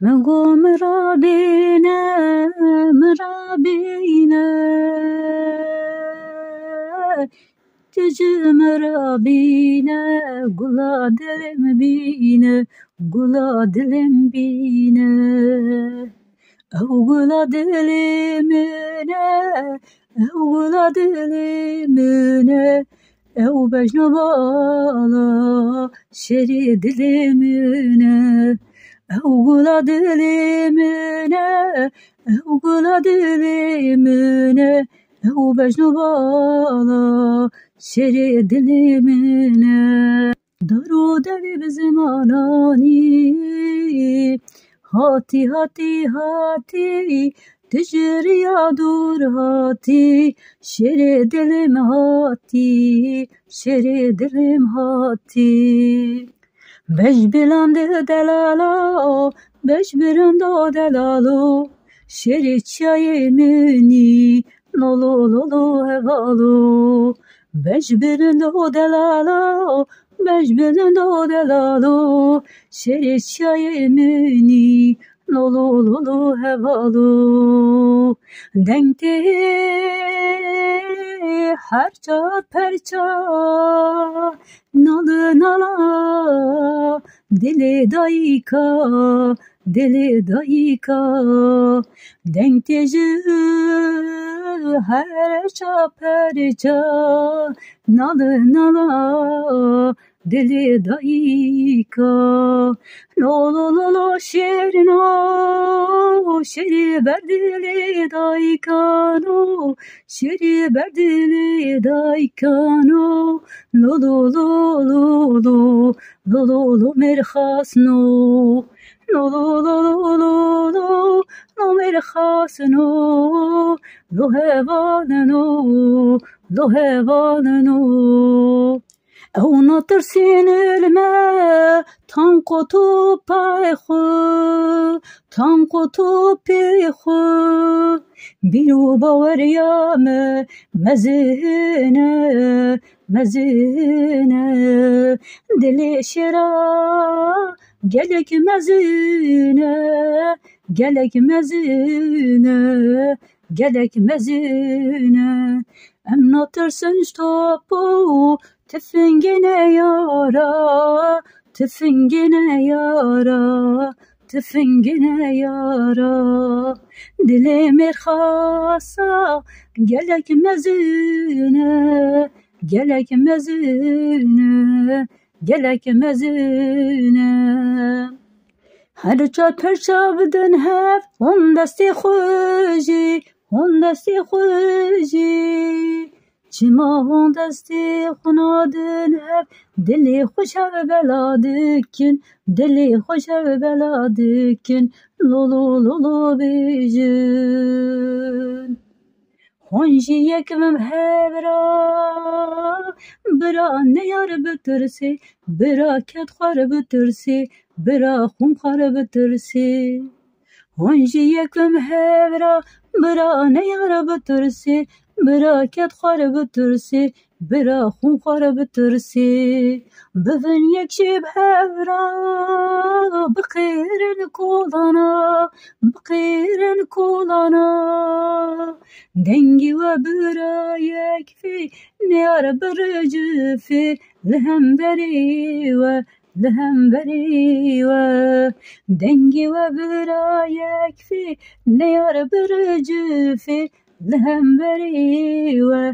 مگو مرابینه مرابینه تجی مرابینه گلا دلم بینه گلا دلم بینه او گلا دلمونه او گلا دلمونه او بجنو بالا شری دلمونه او گلا دلمونه او گلا دلمونه او بجنو بالا شری دلمونه دارو دوی بزمانانی هاتی هاتی هاتی تجریا دور هاتی شیر دلم هاتی شیر دلم هاتی بش بلند دلالا بش بلند دلالو شیر چای منی لولو لولو هوالو بش بلند دلالا بش بلند دلالو شیر چای منی لولو لولو هوالو دنگتی هرچا پرچا nalı nala dili dayka denkteji her çaperca nalı nala dili dayka lo lo lo lo şerino şeri berdili daykano şeri berdili daykano lo lo lo lo lo lo lo lo merhasno lo lo lo lo lo lo merhasno lo hevanno او ناطر سين الماء تنقطو بايخو تنقطو بيخو بيرو باوريامه مزينه دلي شرا gelek mezine em natırsın stopu tüfengine yara dilim erhasa gelek mezine her çat perça bidin hev hon desti خوشی چما هون دستی خنادن هف دلی خوش هف بلادکن لولو لولو بیجن خونجی یکمم هبرا برا نیار بترسی برا کت خار بترسی برا خون خار بترسی خونجی یکمم هبرا برا نیار بترسی برا کت خار بترسی برا خون خار بترسی بفن یک شب هورا بقیرن کولانا دنگی و برا یک فی نیار برجفی لهم بری و دنگی و برا یک فی نیار برجفی لهم بری و